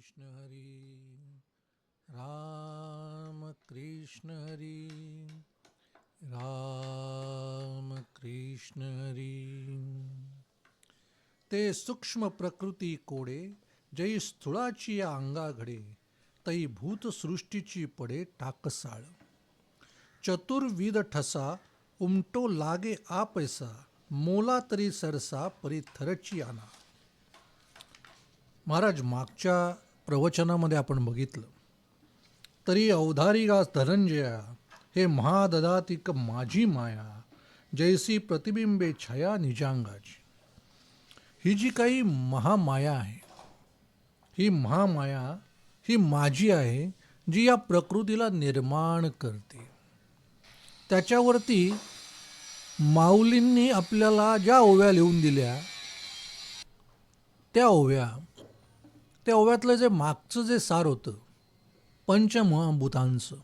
कृष्ण हरी, राम कृष्ण हरी, राम कृष्ण हरी. ते सूक्ष्म प्रकृती कोडे, जै स्थूळाची या अंगा घडे, तै भूतसृष्टीची पडे टाकसाळ. चतुर्विध ठसा उमटो लागे आपैसा, मोला तरी सरसा परी थरची आना. महाराज, मागच्या प्रवचनामध्ये आपण बघितलं, तरी अवधारिगा धनंजया, हे महाददातिक माझी माया, जैसी प्रतिबिंबे छाया निजांगाची. ही जी काही महामाया आहे, ही महामाया ही माझी आहे, जी या प्रकृतीला निर्माण करते. त्याच्यावरती माऊलींनी आपल्याला ज्या ओव्या लिहून दिल्या, त्या ओव्यातलं जे मागचं जे सार होतं पंचमहाभूतांचं,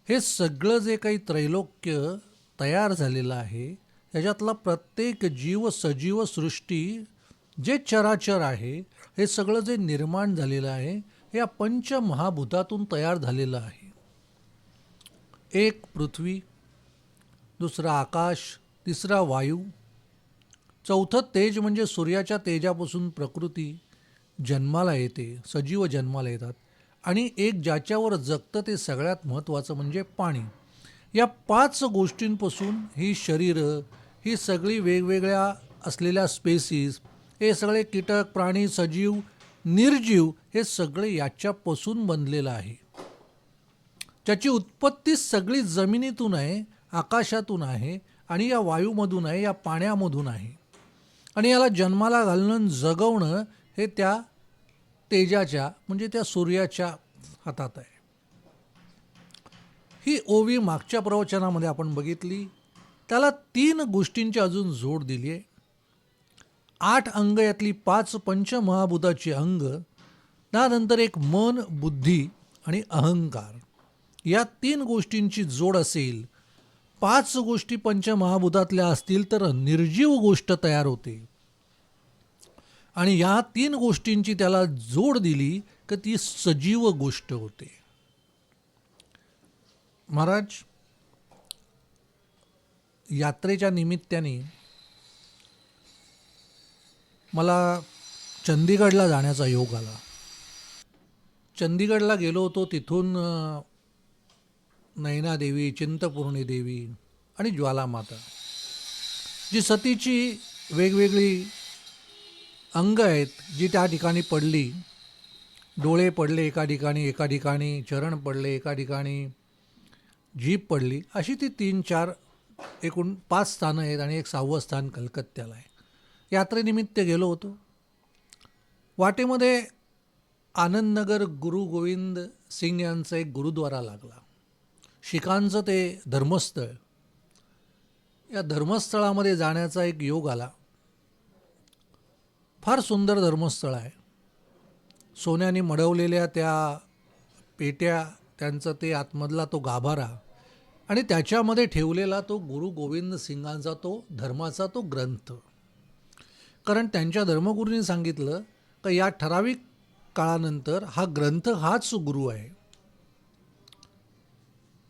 हे सगळं जे काही त्रैलोक्य तयार झालेलं आहे, त्याच्यातला प्रत्येक जीव सजीव सृष्टी जे चराचर आहे, हे सगळं जे निर्माण झालेलं आहे, हे या पंचमहाभूतातून तयार झालेलं आहे. एक पृथ्वी, दुसरा आकाश, तिसरा वायू, चौथं तेज म्हणजे सूर्याच्या तेजापासून प्रकृती जन्माला येते, सजीव जन्माला येतात. आणि एक ज्याच्यावर जगतं ते सगळ्यात महत्त्वाचं म्हणजे पाणी. या 5 गोष्टींपासून ही शरीरं, ही सगळी वेगवेगळ्या असलेल्या स्पेसीस, हे सगळे कीटक, प्राणी, सजीव, निर्जीव, हे सगळे याच्यापासून बनलेलं आहे. ज्याची उत्पत्ती सगळी जमिनीतून आहे, आकाशातून आहे, आणि या वायूमधून आहे, या पाण्यामधून आहे. आणि याला जन्माला घालणं, जगवणं हे त्या तेजाच्या म्हणजे त्या सूर्याच्या हातात आहे. ही ओवी मागच्या प्रवचनामध्ये आपण बघितली. त्याला 3 गोष्टींची अजून जोड दिली आहे. 8 अंग, यातली 5 पंचमहाभूताची अंग, त्यानंतर एक मन, बुद्धी आणि अहंकार, या 3 गोष्टींची जोड असेल. 5 गोष्टी पंचमहाभूतातल्या असतील तर निर्जीव गोष्ट तयार होते. आणि या 3 गोष्टींची त्याला जोड दिली की ती सजीव गोष्ट होते. महाराज, यात्रेच्या निमित्ताने मला चंदीगडला जाण्याचा योग आला. चंदीगडला गेलो होतो. तिथून नैनादेवी, चिंतपूर्णी देवी आणि ज्वालामाता, जी सतीची वेगवेगळी अंग आहेत, जी त्या ठिकाणी पडली. डोळे पडले एका ठिकाणी चरण पडले एका ठिकाणी, जीभ पडली, अशी ती 3-4 एकूण 5 स्थानं आहेत. आणि एक 6वं स्थान कलकत्त्याला आहे. यात्रेनिमित्त गेलो होतो. वाटेमध्ये आनंदनगर गुरु गोविंद सिंग यांचा एक गुरुद्वारा लागला. शिखांचं ते धर्मस्थळ. या धर्मस्थळामध्ये जाण्याचा एक योग आला. फार सुंदर धर्मस्थळ आहे. सोन्याने मडवलेल्या त्या पेट्या, त्यांचं ते आतमधला तो गाभारा, आणि त्याच्यामध्ये ठेवलेला तो गुरु गोविंद सिंगांचा तो धर्माचा तो ग्रंथ. कारण त्यांच्या धर्मगुरूंनी सांगितलं की या ठराविक काळानंतर हा ग्रंथ हाच गुरु आहे.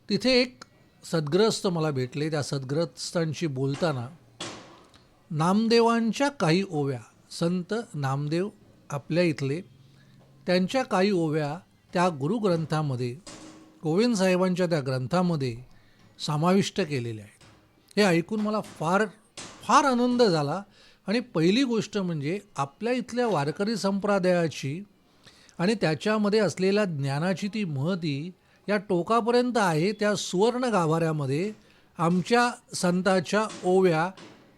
तिथे एक सद्ग्रस्त मला भेटले. त्या सद्ग्रस्तांशी बोलताना नामदेवांच्या काही ओव्या, संत नामदेव आपल्या इथले, त्यांच्या काही ओव्या त्या गुरुग्रंथामध्ये, गोविंद साहेबांच्या त्या ग्रंथामध्ये समाविष्ट केलेल्या आहेत. हे ऐकून मला फार फार आनंद झाला. आणि पहिली गोष्ट म्हणजे आपल्या इथल्या वारकरी संप्रदायाची आणि त्याच्यामध्ये असलेल्या ज्ञानाची ती महती या टोकापर्यंत आहे. त्या सुवर्ण गाभाऱ्यामध्ये आमच्या संताच्या ओव्या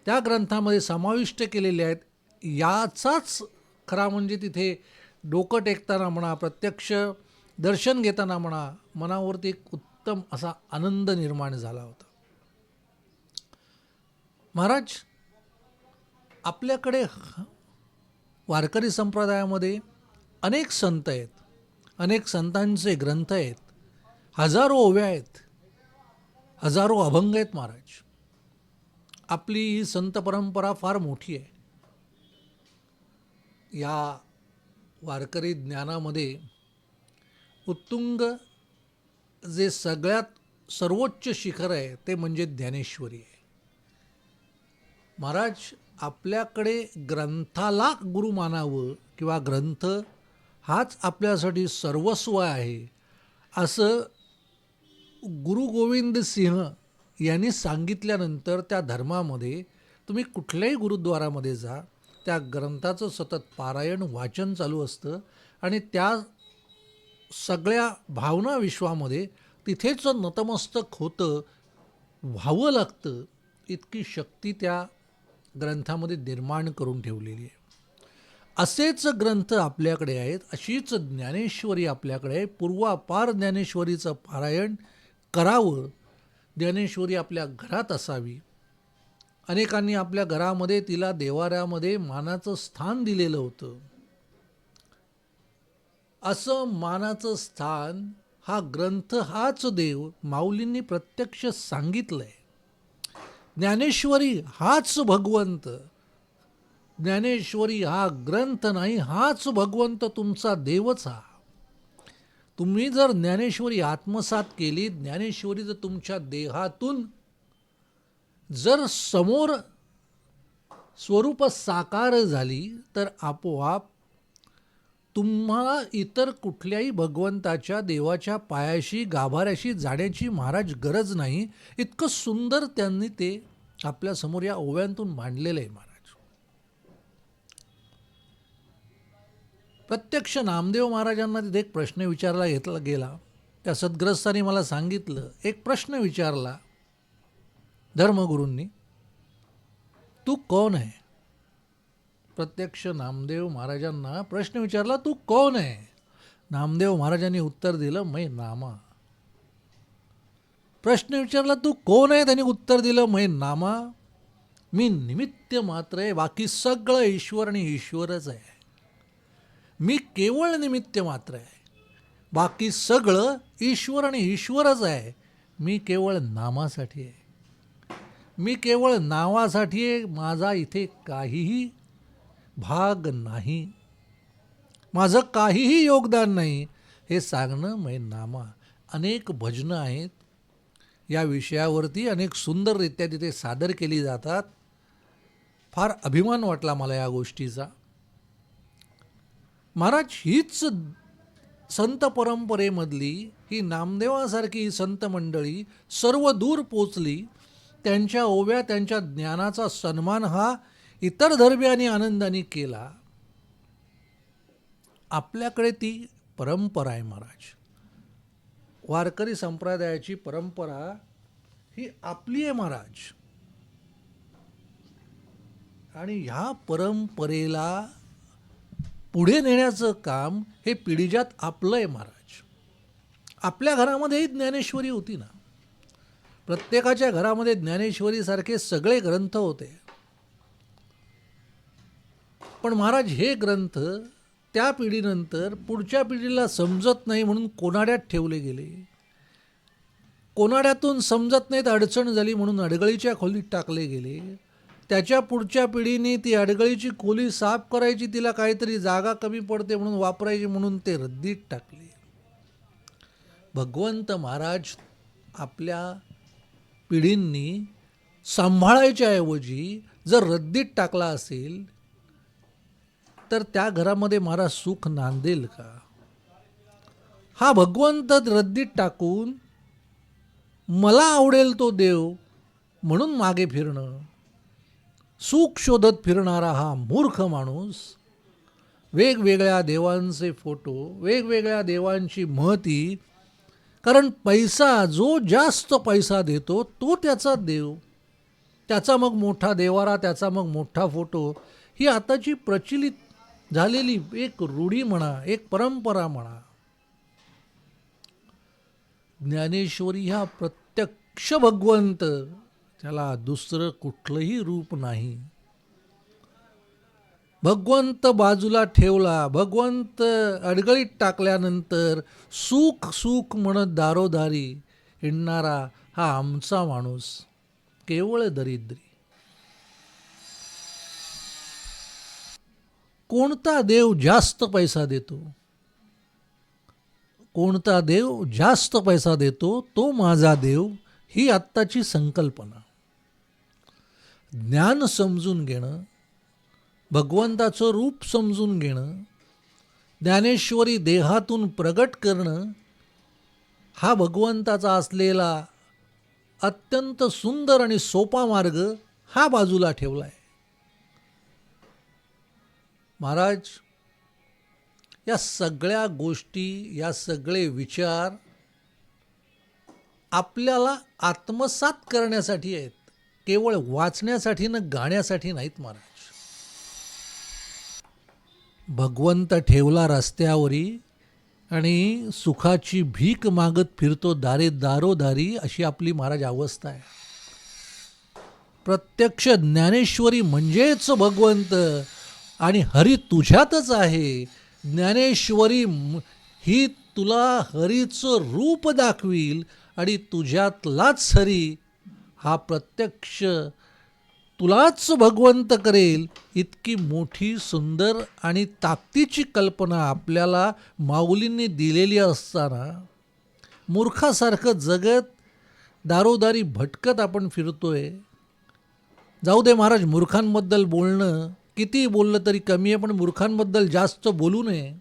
त्या ग्रंथामध्ये समाविष्ट केलेल्या आहेत. याचाच खरा म्हणजे तिथे डोकं टेकताना म्हणा, प्रत्यक्ष दर्शन घेताना म्हणा, मनावरती एक उत्तम असा आनंद निर्माण झाला होता. महाराज, आपल्याकडे वारकरी संप्रदायामध्ये अनेक संत आहेत, अनेक संतांचे ग्रंथ आहेत, हजारो ओव्या आहेत, हजारो अभंग आहेत. महाराज, आपली ही संत परंपरा फार मोठी आहे. या वारकरी ज्ञानामध्ये उत्तुंग जे सगळ्यात सर्वोच्च शिखर आहे ते म्हणजे ज्ञानेश्वरी आहे. महाराज आपल्याकडे ग्रंथाला गुरु मानावं किंवा ग्रंथ हाच आपल्यासाठी सर्वस्व आहे असं गुरु गोविंद सिंह यांनी सांगितल्यानंतर त्या धर्मामध्ये तुम्ही कुठल्याही गुरुद्वारामध्ये जा, त्या ग्रंथाचं सतत पारायण वाचन चालू असतं आणि त्या सगळ्या भावना विश्वामध्ये तिथेच नतमस्तक होतं, व्हावं लागतं, इतकी शक्ती त्या ग्रंथामध्ये निर्माण करून ठेवलेली आहे. असेच ग्रंथ आपल्याकडे आहेत, अशीच ज्ञानेश्वरी आपल्याकडे आहे. पूर्वापार ज्ञानेश्वरीचं पारायण करावं. ज्ञानेश्वरी आपल्या घरात असावी. अनेकांनी आपल्या घरामध्ये तिला देवाऱ्यामध्ये मानाचं स्थान दिलेलं होतं. असं मानाचं स्थान हा ग्रंथ हाच देव माऊलींनी प्रत्यक्ष सांगितलंय. ज्ञानेश्वरी हाच भगवंत, ज्ञानेश्वरी हा ग्रंथ नाही, हाच भगवंत तुमचा देवच हा. तुम्ही जर ज्ञानेश्वरी आत्मसात केली, ज्ञानेश्वरी जर तुमच्या देहातून जर समोर स्वरूप साकार झाली तर आपोआप तुम्हाला इतर कुठल्याही भगवंताच्या देवाच्या पायाशी गाभाऱ्याशी जाण्याची महाराज गरज नाही. इतकं सुंदर त्यांनी ते आपल्यासमोर या ओव्यांतून मांडलेलं आहे महाराज. प्रत्यक्ष नामदेव महाराजांना तिथे एक प्रश्न विचारला घेतला गेला. त्या सद्ग्रस्तांनी मला सांगितलं, एक प्रश्न विचारला धर्मगुरूंनी, तू कौन है? प्रत्यक्ष नामदेव महाराजांना प्रश्न विचारला, तू कौन है? नामदेव महाराजांनी उत्तर दिलं, मैं नामा. प्रश्न विचारला, तू कोण आहे? त्यांनी उत्तर दिलं, मैं नामा. मी निमित्त मात्र आहे, बाकी सगळं ईश्वर आणि ईश्वरच आहे. मी केवळ निमित्त मात्र आहे, बाकी सगळं ईश्वर आणि ईश्वरच आहे. मी केवळ नामासाठी आहे, मी केवळ नावासाठी आहे. माझा इथे काहीही भाग नाही, माझं काहीही योगदान नाही, हे सांगणं मै नामा. अनेक भजनं आहेत या विषयावरती, अनेक सुंदररित्या तिथे सादर केली जातात. फार अभिमान वाटला मला या गोष्टीचा. महाराज हीच संत परंपरेमधली ही नामदेवासारखी ही संत मंडळी सर्व दूर पोचली. त्यांच्या ओव्या, त्यांच्या ज्ञानाचा सन्मान हा इतर धर्मियांनी आनंदाने केला. आपल्याकडे ती परंपरा आहे महाराज. वारकरी संप्रदायाची परंपरा ही आपली आहे महाराज. आणि ह्या परंपरेला पुढे नेण्याचं काम हे पिढीजात आपलं आहे महाराज. आपल्या घरामध्येही ज्ञानेश्वरी होती ना, प्रत्येकाच्या घरामध्ये ज्ञानेश्वरीसारखे सगळे ग्रंथ होते. पण महाराज हे ग्रंथ त्या पिढीनंतर पुढच्या पिढीला समजत नाही म्हणून कोनाड्यात ठेवले गेले. कोनाड्यातून समजत नाहीत, अडचण झाली म्हणून अडगळीच्या खोलीत टाकले गेले. त्याच्या पुढच्या पिढीने ती अडगळीची खोली साफ करायची, तिला काहीतरी जागा कमी पडते म्हणून वापरायची म्हणून ते रद्दीत टाकले. भगवंत महाराज आपल्या पिढींनी सांभाळायच्या ऐवजी जर रद्दीत टाकला असेल तर त्या घरामध्ये महाराज सुख नांदेल का? हा भगवंत रद्दीत टाकून मला आवडेल तो देव म्हणून मागे फिरणं, सुख शोधत फिरणारा हा मूर्ख माणूस, वेगवेगळ्या देवांचे फोटो, वेगवेगळ्या देवांची महती, कारण पैसा, जो जास्त पैसा देतो तो त्याचा देव, त्याचा मग मोठा देवारा, त्याचा मग मोठा फोटो, ही आताची प्रचलित झालेली एक रूढी म्हणा, एक परंपरा म्हणा. ज्ञानेश्वरी हा प्रत्यक्ष भगवंत, त्याला दुसरं कुठलंही रूप नाही. भगवंत बाजूला ठेवला, भगवंत अडगळीत टाकल्यानंतर सुख सुख म्हणत दारोदारी हिंडणारा हा आमचा माणूस केवळ दरिद्री. कोणता देव जास्त पैसा देतो? कोणता देव जास्त पैसा देतो तो माझा देव, ही आत्ताची संकल्पना. ज्ञान समजून घेणं, भगवंताचं रूप समजून घेणं, ज्ञानेश्वरी देहातून प्रगट करणं, हा भगवंताचा असलेला अत्यंत सुंदर आणि सोपा मार्ग हा बाजूला ठेवला आहे. महाराज, या सगळ्या गोष्टी, या सगळे विचार आपल्याला आत्मसात करण्यासाठी आहेत, केवळ वाचण्यासाठी न गाण्यासाठी नाहीत. महाराज, भगवंत ठेवला रस्त्यावरी आणि सुखाची भीक मागत फिरतो दारोदारी, अशी आपली महाराज अवस्था आहे. प्रत्यक्ष ज्ञानेश्वरी म्हणजेच भगवंत आणि हरी तुझ्यातच आहे. ज्ञानेश्वरी ही तुला हरीचं रूप दाखवील आणि तुझ्यातलाच हरी हा प्रत्यक्ष तुलाच भगवंत करेल. इतकी मोठी सुंदर आणि ताकदीची कल्पना आपल्याला माऊलींनी दिलेली असताना मूर्खासारखं जगत दारोदारी भटकत आपण फिरतोय. जाऊ दे महाराज, मूर्खांबद्दल बोलणं किती बोललं तरी कमी आहे, पण मूर्खांबद्दल जास्त बोलू नये.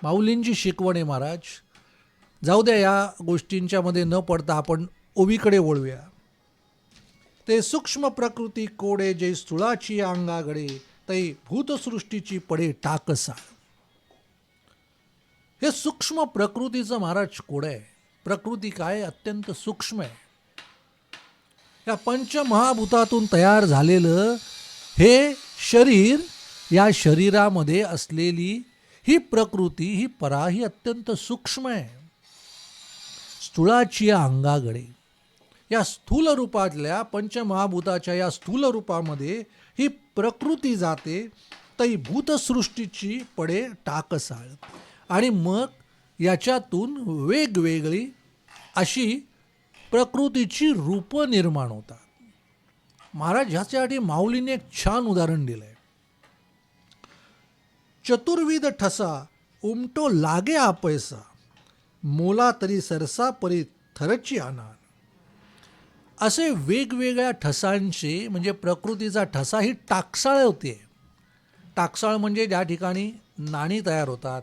माऊलींची शिकवण आहे महाराज. जाऊ द्या, या गोष्टींच्यामध्ये न पडता आपण ओवीकडे वळूया. ते सूक्ष्म प्रकृती कोडे जे स्थूळाची अंगागडे, तै भूतसृष्टीची पडे टाकसा. हे सूक्ष्म प्रकृतीचं महाराज कोड आहे. प्रकृती काय? अत्यंत सूक्ष्म आहे. या पंचमहाभूतातून तयार झालेलं हे शरीर, या शरीरामध्ये असलेली ही प्रकृती, ही परा, ही अत्यंत सूक्ष्म आहे. स्थूळाची अंगागडे, या स्थूल रूपातल्या पंचमहाभूताच्या या स्थूल रूपामध्ये ही प्रकृती जाते. तै भूतसृष्टीची पडे टाकसाळ, आणि मग याच्यातून वेगवेगळी अशी प्रकृतीची रूपं निर्माण होतात. महाराज, ह्याच्यासाठी माऊलीने एक छान उदाहरण दिलं आहे. चतुर्विध ठसा उमटो लागे आपैसा, मोला तरी सरसा परी थरची आनान. असे वेगवेगळ्या ठसांचे, म्हणजे प्रकृतीचा ठसा ही टाकसाळ होते. टाकसाळ म्हणजे ज्या ठिकाणी नाणी तयार होतात,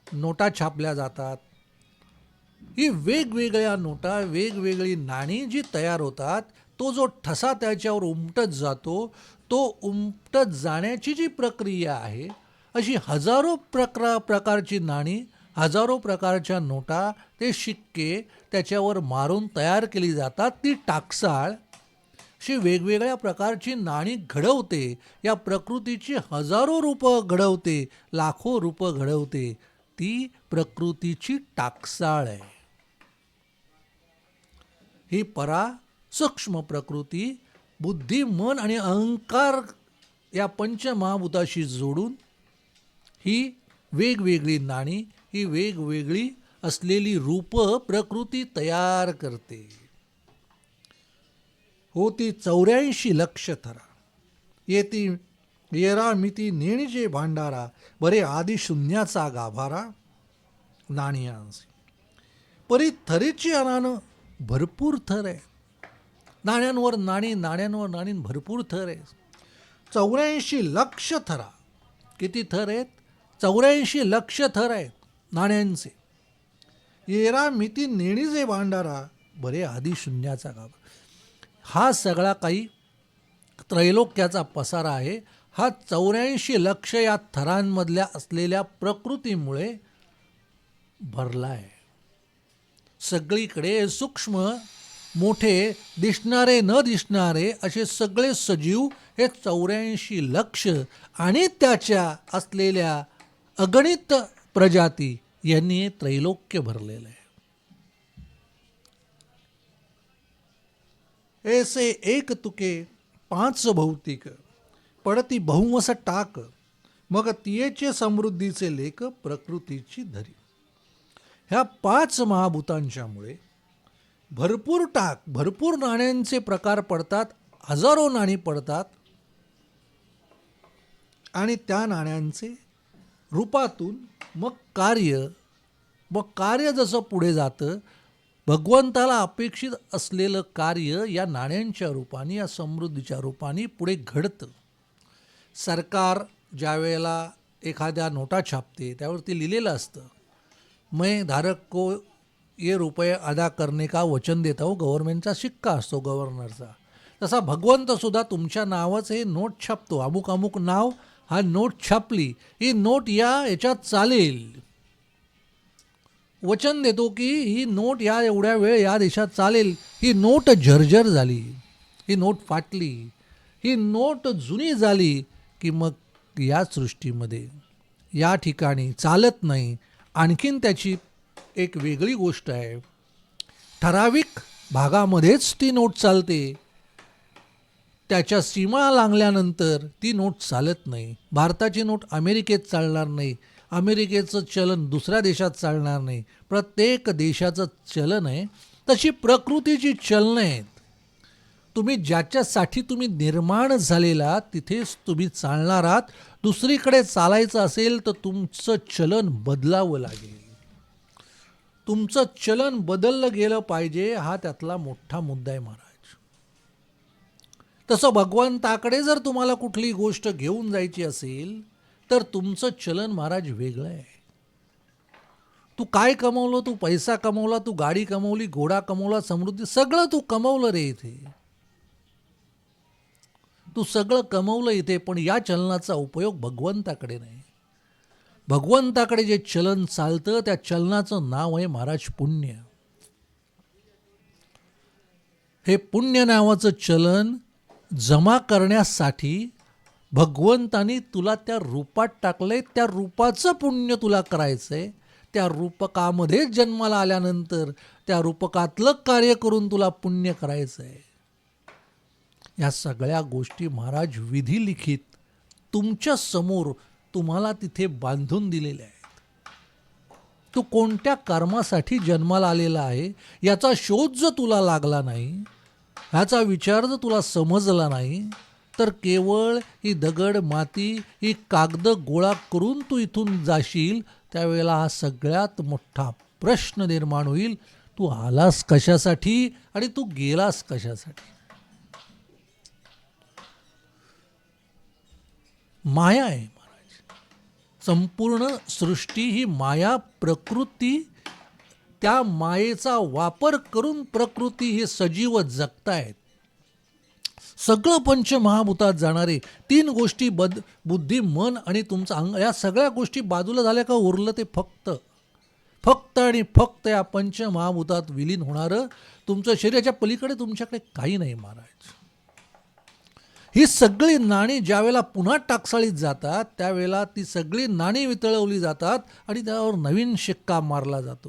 नोटा छापल्या जातात, ही वेगवेगळ्या नोटा, वेगवेगळी नाणी जी तयार होतात, तो जो ठसा त्याच्यावर उमटत जातो, तो उमटत जाण्याची जी प्रक्रिया आहे, अशी हजारो प्रकारची नाणी, हजारो प्रकारच्या नोटा, ते शिक्के त्याच्यावर मारून तयार केली जातात. ती टाकसाळ अशी वेगवेगळ्या प्रकारची नाणी घडवते. या प्रकृतीची हजारो रूपं घडवते, लाखो रूपं घडवते. ती प्रकृतीची टाकसाळ आहे. ही परा सूक्ष्म प्रकृती बुद्धी, मन आणि अहंकार या पंचमहाभूताशी जोडून ही वेगवेगळी नाणी, ही वेगवेगळी असलेली रूपं प्रकृती तयार करते. होती 84 लक्ष थरा, येती येरा मिती नेणीचे भांडारा, बरे आदि शून्याचा गाभारा नाणियांचे. परी थरीची अनानं भरपूर थर आहे. नाण्यांवर नाणी, नाण्यांवर नाणी, भरपूर थर आहे. 84 लक्ष थरा. किती थर आहेत? 84 लक्ष थर आहेत नाण्यांचे. येरा मिती नेणीचे भांडारा, बरे आदि शून्याचा गाभारा. हा सगळा काही त्रैलोक्याचा पसारा आहे. हा 84 लक्ष या थरांमधल्या असलेल्या प्रकृतीमुळे भरला आहे. सगळीकडे सूक्ष्म, मोठे, दिसणारे न दिसणारे असे सगळे सजीव हे 84 लक्ष आणि त्याच्या असलेल्या अगणित प्रजाती यांनी त्रैलोक्य भरलेलं आहे. ऐसे एक तुके 5 भौतिक, पडती बहुमस टाक, मग तियेचे समृद्धीचे लेख प्रकृतीची धरी. ह्या 5 महाभूतांच्यामुळे भरपूर टाक, भरपूर नाण्यांचे प्रकार पडतात, हजारो नाणी पडतात. आणि त्या नाण्यांचे रूपातून मग कार्य जसं पुढे जातं, भगवंताला अपेक्षित असलेलं कार्य या नाण्यांच्या रूपाने, या समृद्धीच्या रूपाने पुढे घडतं. सरकार ज्या वेळेला एखाद्या नोटा छापते त्यावरती लिहिलेलं असतं, मैं धारक को ये रुपये अदा करने का वचन देता हूँ. गव्हर्नमेंटचा शिक्का असतो, गव्हर्नरचा. तसा भगवंतसुद्धा तुमच्या नावाचं हे नोट छापतो. अमुक अमुक नाव, हा नोट छापली, ही नोट याच्यात चालेल. वचन देतो की ही नोट या एवढ्या वेळ या देशात चालेल. ही नोट झरझर झाली, ही नोट फाटली, ही नोट जुनी झाली की मग या सृष्टीमध्ये या ठिकाणी चालत नाही. आणखीन त्याची एक वेगळी गोष्ट आहे, ठराविक भागामध्येच ती नोट चालते. त्याच्या सीमा लागल्यानंतर ती नोट चालत नाही. भारताची नोट अमेरिकेत चालणार नाही, अमेरिकेचं चलन दुसऱ्या देशात चालणार नाही. प्रत्येक देशाचं चलन आहे. तशी प्रकृतीची चलनं आहेत. तुम्ही ज्याच्यासाठी तुम्ही निर्माण झालेला तिथेच तुम्ही चालणार आहात. दुसरीकडे चालायचं असेल तर तुमचं चलन बदलावं लागेल. तुमचं चलन बदललं गेलं पाहिजे, हा त्यातला मोठा मुद्दा आहे महाराज. तसं भगवंताकडे जर तुम्हाला कुठली गोष्ट घेऊन जायची असेल तर तुमचं चलन महाराज वेगळं आहे. तू काय कमवलं, तू पैसा कमवला, तू गाडी कमवली, घोडा कमवला, समृद्धी, सगळं तू कमवलं रे इथे. तू सगळं कमवलं इथे, पण या चलनाचा उपयोग भगवंताकडे नाही. भगवंताकडे जे चलन चालतं त्या चलनाचं नाव आहे महाराज पुण्य. हे पुण्य नावाचं चलन जमा करण्यासाठी भगवंतानी तुला त्या रूपात टाकलंय. त्या रूपाचं पुण्य तुला करायचंय. त्या रूपकामध्ये जन्माला आल्यानंतर त्या रूपकातलं कार्य करून तुला पुण्य करायचंय. या सगळ्या गोष्टी महाराज विधिलिखित तुमच्या समोर तुम्हाला तिथे बांधून दिलेल्या आहेत. तू कोणत्या कर्मासाठी जन्माला आलेला आहे याचा शोध जर तुला लागला नाही, ह्याचा विचार जर तुला समजला नाही, तर केवळ ही दगड माती, ही कागद गोळा करून तू इथून जाशील. त्यावेळेला हा सगळ्यात मोठा प्रश्न निर्माण होईल, तू आलास कशासाठी आणि तू गेलास कशासाठी. माया आहे महाराज. संपूर्ण सृष्टी ही माया प्रकृती, त्या मायेचा वापर करून प्रकृती हे सजीव जगतायत. सगळं पंचमहाभूतात जाणारे 3 गोष्टी, बुद्धी, मन आणि तुमचं अंग, या सगळ्या गोष्टी बाजूला झाल्या का उरलं ते फक्त आणि फक्त या पंचमहाभूतात विलीन होणारं तुमचं शरीराच्या पलीकडे तुमच्याकडे काही नाही महाराज. ही सगळी नाणी ज्यावेळेला पुन्हा टाकसाळीत जातात त्यावेळेला ती सगळी नाणी वितळवली जातात आणि त्यावर नवीन शिक्का मारला जातो.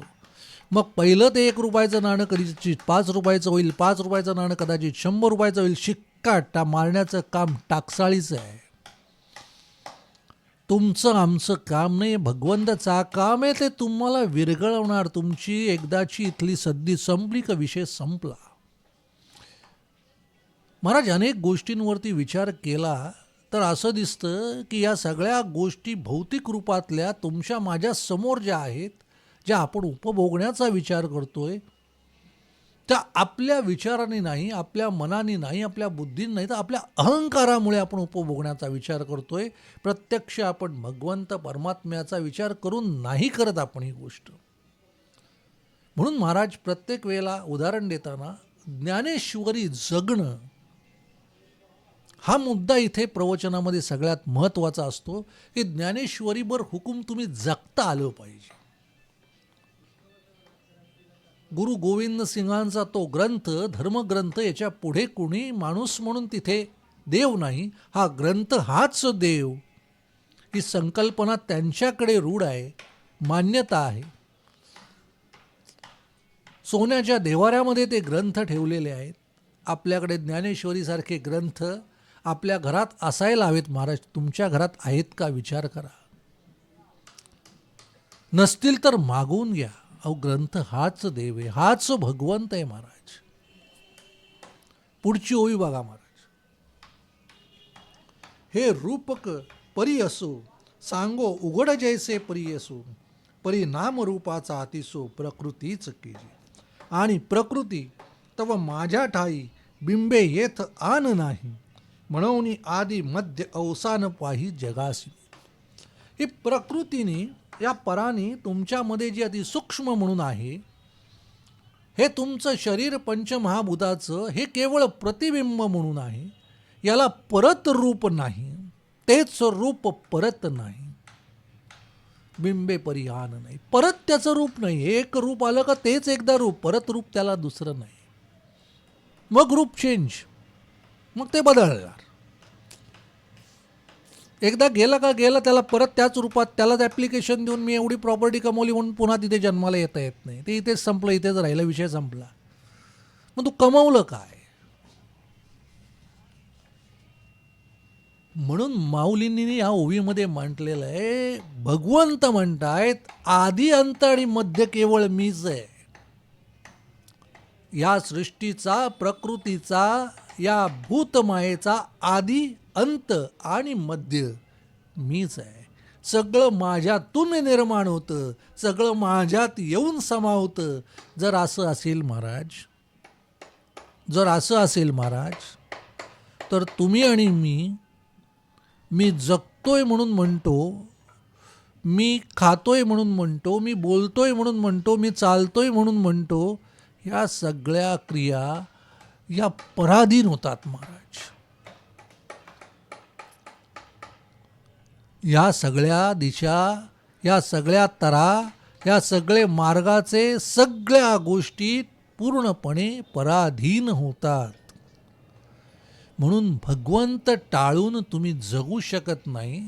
मग पहिलं ते 1 रुपयाचं नाणं कदाचित 5 रुपयाचं होईल, 5 रुपयाचं नाणं कदाचित 100 रुपयाचं होईल. शिक्का मारण्याचं काम टाकसाळीचं आहे. तुमचं आमचं काम नाही, भगवंताचा काम आहे. ते तुम्हाला विरघळवणार. तुमची एकदाची इथली सद्दी संपली का विषय संपला. महाराज अनेक गोष्टींवरती विचार केला तर असं दिसतं की या सगळ्या गोष्टी भौतिक रूपातल्या तुमच्या माझ्या समोर ज्या आहेत, ज्या आपण उपभोगण्याचा विचार करतोय, त्या आपल्या विचाराने नाही, आपल्या मनाने नाही, आपल्या बुद्धीने नाही, तर आपल्या अहंकारामुळे आपण उपभोगण्याचा विचार करतोय. प्रत्यक्ष आपण भगवंत परमात्म्याचा विचार करून नाही करत आपण ही गोष्ट. म्हणून महाराज प्रत्येक वेळेला उदाहरण देताना ज्ञानेश्वरी जगणं हा मुद्दा इथे प्रवचनामध्ये सगळ्यात महत्त्वाचा असतो की ज्ञानेश्वरीवर हुकूम तुम्ही जगता आलं पाहिजे. गुरु गोविंद सिंगांचा तो ग्रंथ, धर्मग्रंथ, याच्या पुढे कुणी माणूस म्हणून तिथे देव नाही, हा ग्रंथ हाच देव, ही संकल्पना त्यांच्याकडे रूढ आहे, मान्यता आहे. सोन्याच्या देवाऱ्यामध्ये ते ग्रंथ ठेवलेले आहेत. आपल्याकडे ज्ञानेश्वरीसारखे ग्रंथ आपल्या घरात असायला हवेत महाराज. तुमच्या घरात आहेत का विचार करा. नसतील तर मागवून घ्या. अहो ग्रंथ हाच देव आहे, हाच भगवंत आहे महाराज. पुढची ओवी बघा महाराज. हे रूपक परी असो, सांगो उघड जैसे परी असो, परी नाम रूपाचा अतिसो प्रकृतीच केली. आणि प्रकृती तव माझ्या ठाई बिंबे येथ आन नाही, म्हणून आदी मध्य अवसान पाही जगासी. ही प्रकृतीने, या पराने तुमच्यामध्ये जी अतिसूक्ष्म म्हणून आहे, हे तुमचं शरीर पंचमहाभूताचं हे केवळ प्रतिबिंब म्हणून आहे. याला परत रूप नाही, तेच रूप परत नाही. बिंबे परिहान नाही, परत त्याचं रूप नाही. एक रूप आलं का तेच एकदा रूप, परत रूप त्याला दुसरं नाही. मग रूप चेंज, मग ते बदलणार. एकदा गेलं का गेलं, त्याला परत त्याच रूपात त्यालाच ॲप्लिकेशन देऊन मी एवढी प्रॉपर्टी कमवली म्हणून पुन्हा तिथे जन्माला येता येत नाही. ते इथेच संपलं, इथेच राहिलं, विषय संपला. मग तू कमवलं काय? म्हणून माऊलींनी या ओवीमध्ये म्हटलेलं आहे, भगवंत म्हणतायत आदी अंत आणि मध्य केवळ मीच आहे. या सृष्टीचा, प्रकृतीचा, या भूतमायेचा आदी अंत आणि मध्य मीच आहे. सगळं माझ्यातून निर्माण होतं, सगळं माझ्यात येऊन समावतं. जर असं असेल महाराज, जर असं असेल महाराज, तर तुम्ही आणि मी जगतोय म्हणून म्हणतो, मी खातोय म्हणून म्हणतो, मी बोलतोय म्हणून म्हणतो, मी चालतोय म्हणून म्हणतो, या सगळ्या क्रिया या पराधीन होतात महाराज. या सगळ्या दिशा, या सगळ्या तरा, या सगळे मार्गाचे सगळ्या गोष्टी पूर्णपणे पराधीन होतात. म्हणून भगवंत टाळून तुम्ही जगू शकत नाही.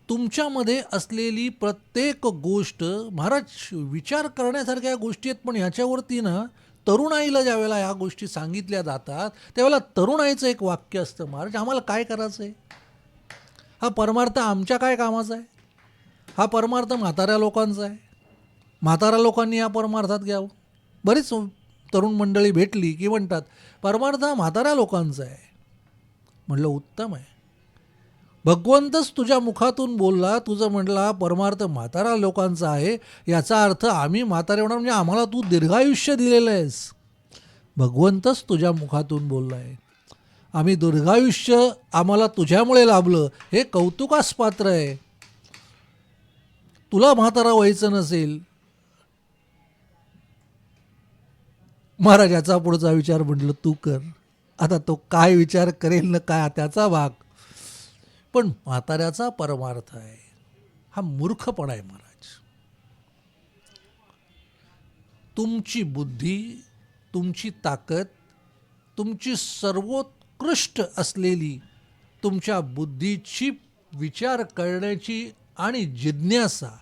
तुमच्यामध्ये असलेली प्रत्येक गोष्ट महाराज विचार करण्यासारख्या गोष्टी आहेत. पण ह्याच्यावरती ना, तरुणाईला ज्यावेळेला ह्या गोष्टी सांगितल्या जातात त्यावेळेला तरुणाईचं एक वाक्य असतं, महाराज आम्हाला काय करायचं आहे? हा परमार्थ आमच्या काय कामाचा आहे? हा परमार्थ म्हाताऱ्या लोकांचा आहे. म्हाताऱ्या लोकांनी या परमार्थात घ्यावं. बरीच तरुण मंडळी भेटली की म्हणतात परमार्थ हा म्हाताऱ्या लोकांचा आहे. म्हटलं उत्तम आहे. भगवंतच तुझ्या मुखातून बोलला, तुझं म्हटला परमार्थ म्हातारा लोकांचा आहे, याचा अर्थ आम्ही म्हातारे होणार, म्हणजे आम्हाला तू दीर्घायुष्य दिलेलं आहेस. भगवंतच तुझ्या मुखातून बोलला आहे. आम्ही दीर्घायुष्य आम्हाला तुझ्यामुळे लाभलं, हे कौतुकास पात्र आहे. तुला म्हातारा व्हायचं नसेल, महाराज याचा पुढचा विचार म्हटलं तू कर. आता तो काय विचार करेल ना काय त्याचा भाग, पण म्हाताऱ्याचा परमार्थ आहे हा मूर्खपणा आहे महाराज. तुमची बुद्धी, तुमची ताकद, तुमची सर्वोत्कृष्ट असलेली तुमच्या बुद्धीची विचार करण्याची आणि जिज्ञासा,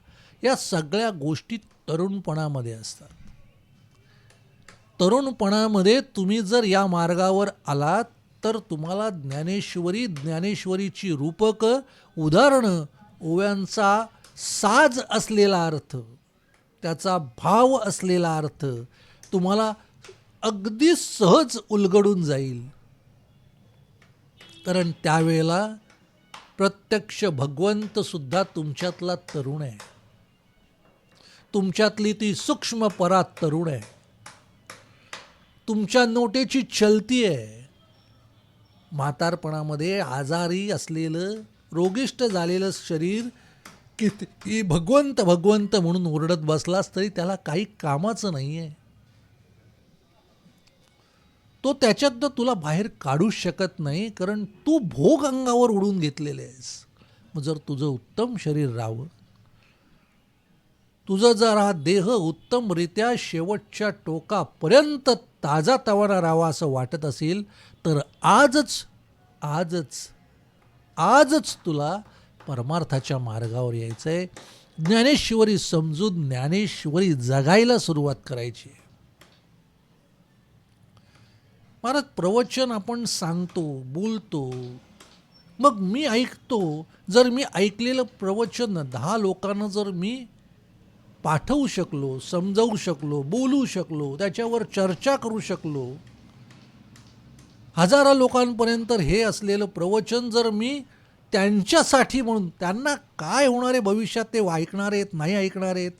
या सगळ्या गोष्टी तरुणपणामध्ये असतात. तरुणपणामध्ये तुम्ही जर या मार्गावर आलात तर तुम्हाला ज्ञानेश्वरी, ज्ञानेश्वरीची रूपकं, उदाहरणं, ओव्यांचा साज असलेला अर्थ, त्याचा भाव असलेला अर्थ तुम्हाला अगदी सहज उलगडून जाईल. कारण त्यावेळेला प्रत्यक्ष भगवंतसुद्धा तुमच्यातला तरुण आहे. तुमच्यातली ती सूक्ष्म परात तरुण आहे. तुमच्या नोटेची चलती आहे. म्हातारपणामध्ये आजारी असलेलं, रोगिष्ट झालेलं शरीर किती भगवंत भगवंत म्हणून ओरडत बसलास तरी त्याला काही कामाचं नाही आहे. तो त्याच्यातनं तुला बाहेर काढू शकत नाही, कारण तू भोग अंगावर उडून घेतलेले आहेस. मग जर तुझं उत्तम शरीर राहावं, तुझं जर हा देह उत्तमरित्या शेवटच्या टोकापर्यंत ताजा तवाना राहावा असं वाटत असेल तर आजच तुला परमार्थाच्या मार्गावर यायचं आहे. ज्ञानेश्वरी समजून ज्ञानेश्वरी जगायला सुरुवात करायची आहे. महाराज प्रवचन आपण सांगतो, बोलतो, मग मी ऐकतो. जर मी ऐकलेलं प्रवचन 10 लोकांना जर मी पाठवू शकलो, समजावू शकलो, बोलू शकलो, त्याच्यावर चर्चा करू शकलो, हजारो लोकांपर्यंत हे असलेलं प्रवचन जर मी त्यांच्यासाठी म्हणून, त्यांना काय होणार आहे भविष्यात, ते ऐकणार आहेत नाही ऐकणार आहेत,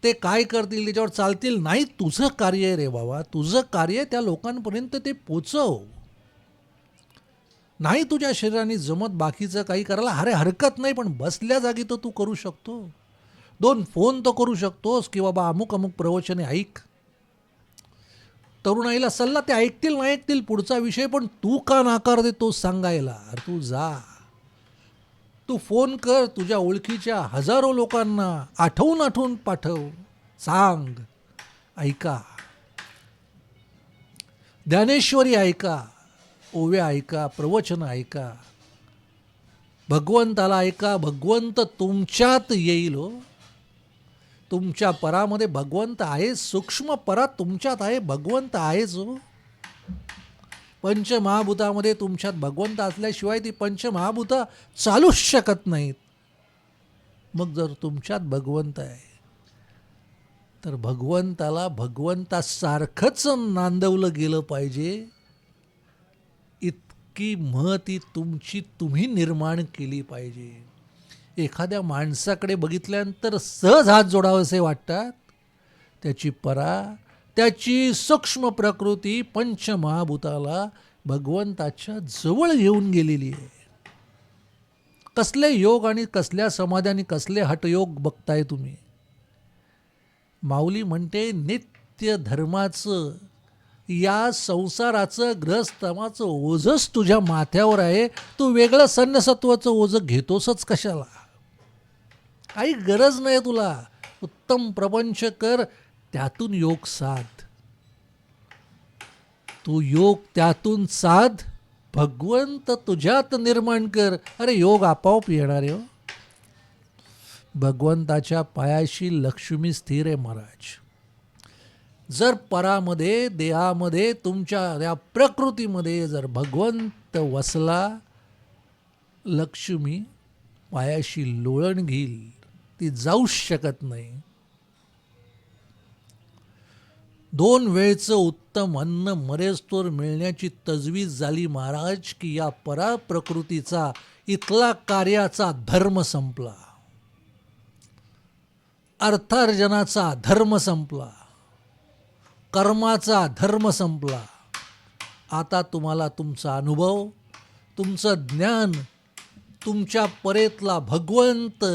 ते काय करतील त्याच्यावर चालतील नाही, तुझं कार्य आहे रे बाबा, तुझं कार्य त्या लोकांपर्यंत ते पोचव. नाही तुझ्या शरीराने जमत बाकीचं काही करायला, अरे हरकत नाही, पण बसल्या जागी तर तू करू शकतो. 2 फोन तर करू शकतोस की बाबा अमुक अमुक प्रवचने ऐक. तरुणाईला सल्ला, ते ऐकतील नाही ऐकतील पुढचा विषय, पण तू का नाकार देतोस सांगायला? अरे तू जा, तू फोन कर, तुझ्या ओळखीच्या हजारो लोकांना आठवून आठवून पाठव, सांग, ऐका, ज्ञानेश्वरी ऐका, ओव्या ऐका, प्रवचन ऐका, भगवंताला ऐका. भगवंत तुमच्यात येईल हो. तुमच्या परामध्ये भगवंत आहे, सूक्ष्म परात तुमच्यात आहे, भगवंत आहेच हो. पंचमहाभूतामध्ये तुमच्यात भगवंत असल्याशिवाय ती पंचमहाभूतं चालूच शकत नाहीत. मग जर तुमच्यात भगवंत आहे तर भगवंताला भगवंतासारखंच नांदवलं गेलं पाहिजे, इतकी महती तुमची तुम्ही निर्माण केली पाहिजे. एखाद्या माणसाकडे बघितल्यानंतर सहज हात जोडावेसे वाटतात. त्याची परा, त्याची सूक्ष्म प्रकृती पंचमहाभूताला भगवंताच्या जवळ येऊन गेलेली आहे. कसले योग आणि कसल्या समाधानी कसले हटयोग बघताय तुम्ही. माऊली म्हणते नित्य धर्माचं, या संसाराचं ग्रहस्थमाचं ओझंच तुझ्या माथ्यावर आहे, तू वेगळं सन्नसत्वाचं ओझं घेतोसच कशाला? काही गरज नाही तुला. उत्तम प्रपंच कर, त्यातून योग साध. तू योग त्यातून साध, भगवंत तुझ्यात निर्माण कर. अरे योग आपोआप येणार आहे हो. भगवंताच्या पायाशी लक्ष्मी स्थिर आहे महाराज. जर परामध्ये, देहामध्ये, तुमच्या या प्रकृतीमध्ये जर भगवंत वसला, लक्ष्मी पायाशी लोळण घेईल, ती जाऊच शकत नाही. 2 वेळचं उत्तम अन्न मरेस्तोर मिळण्याची तजवीज झाली महाराज, की या पराप्रकृतीचा इथला कार्याचा धर्म संपला, अर्थार्जनाचा धर्म संपला, कर्माचा धर्म संपला. आता तुम्हाला तुमचा अनुभव, तुमचं ज्ञान, तुमच्या परेतला भगवंत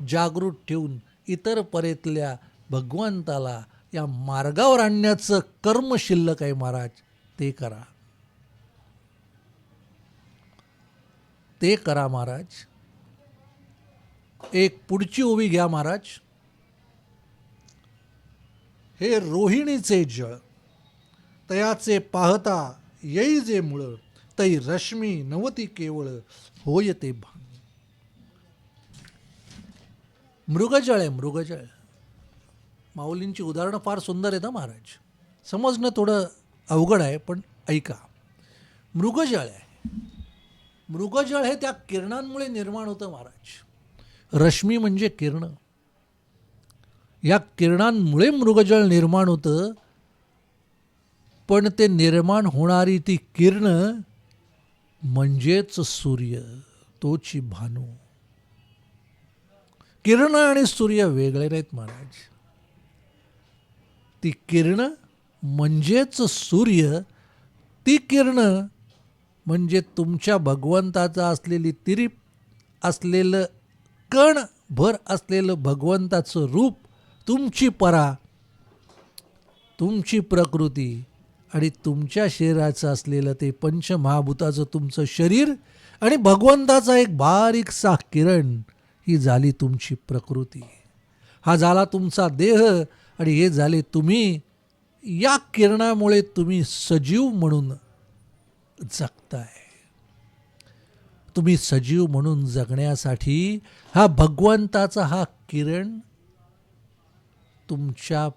जागृत ठेवून इतर परेतल्या भगवंताला या मार्गावर आणण्याचं कर्म शिल्लक आहे महाराज. ते करा, ते करा महाराज. एक पुढची ओवी घ्या महाराज. हे रोहिणीचे जळ, तयाचे पाहता येई जे मुळ, तै रश्मी नवती केवळ, होय ते भांग. मृगजळ आहे, मृगजळ. माऊलींची उदाहरणं फार सुंदर आहेत महाराज. समजणं थोडं अवघड आहे, पण ऐका. मृगजळ आहे. मृगजळ हे त्या किरणांमुळे निर्माण होतं महाराज. रश्मी म्हणजे किरण. या किरणांमुळे मृगजळ निर्माण होतं, पण ते निर्माण होणारी ती किरण म्हणजेच सूर्य, तोची भानू. किरण आणि सूर्य वेगळे नाहीत महाराज. ती किरण म्हणजेच सूर्य, ती किरण म्हणजे तुमच्या भगवंताचा असलेली तिरीप असलेलं कण भर असलेलं भगवंताचं रूप, तुमची परा, तुमची प्रकृती आणि तुमच्या शरीराचं असलेलं ते पंचमहाभूताचं तुमचं शरीर आणि भगवंताचा एक बारीकसा किरण, ही झाली तुमची प्रकृती. हा झाला तुमचा देह आणि हे झाले तुम्ही. या किरणामुळे तुम्ही सजीव म्हणून जगताय. तुम्ही सजीव म्हणून जगण्यासाठी हा भगवंताचा हा किरण तुमच्या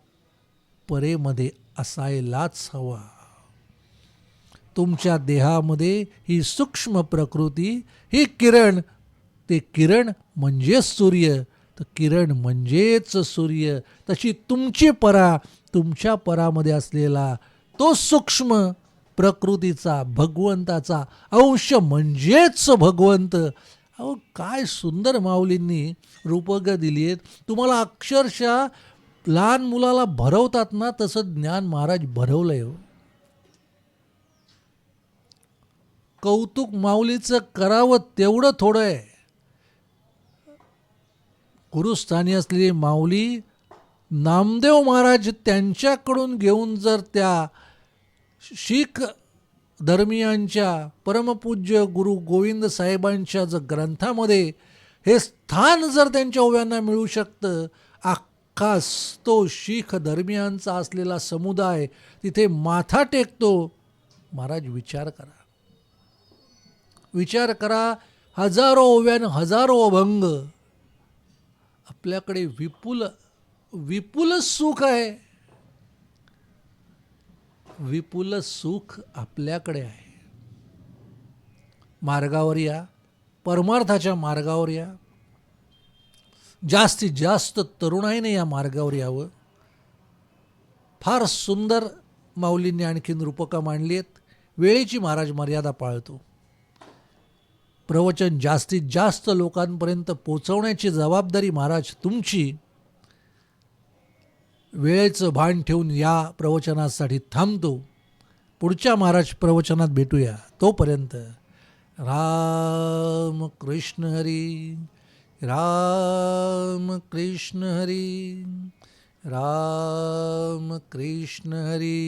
परेमध्ये असायलाच हवा. तुमच्या देहामध्ये ही सूक्ष्म प्रकृती, ही किरण, ते किरण म्हणजेच सूर्य, तर किरण म्हणजेच सूर्य. तशी तुमची परा, तुमच्या परामध्ये असलेला तो सूक्ष्म प्रकृतीचा, भगवंताचा अंश म्हणजेच भगवंत. अहो काय सुंदर माऊलींनी रूपकं दिली आहेत. तुम्हाला अक्षरशः लहान मुलाला भरवतात ना तसं ज्ञान महाराज भरवलंय हो. कौतुक माऊलीचं करावं तेवढं थोडं आहे. गुरुस्थानी असलेली माऊली नामदेव महाराज त्यांच्याकडून घेऊन जर त्या शीख धर्मियांच्या परमपूज्य गुरु गोविंद साहेबांच्या जर ग्रंथामध्ये हे स्थान जर त्यांच्या ओव्यांना मिळू शकतं, अख्खा तो शीख धर्मियांचा असलेला समुदाय तिथे माथा टेकतो. महाराज विचार करा, विचार करा. हजारो ओव्यान हजारो अभंग. आपल्याकडे विपुल विपुल सुख आहे, विपुल सुख आपल्याकडे आहे. मार्गावर या, परमार्थाच्या मार्गावर या. जास्तीत जास्त तरुणाईने या मार्गावर यावं. फार सुंदर माऊलींनी आणखीन रूपकं मांडली आहेत. वेळेची महाराज मर्यादा पाळतो. प्रवचन जास्तीत जास्त लोकांपर्यंत पोचवण्याची जबाबदारी महाराज तुमची. वेळेचं भान ठेवून या प्रवचनासाठी थांबतो. पुढच्या महाराज प्रवचनात भेटूया. तोपर्यंत राम कृष्ण हरी, राम कृष्ण हरी, राम कृष्ण हरी.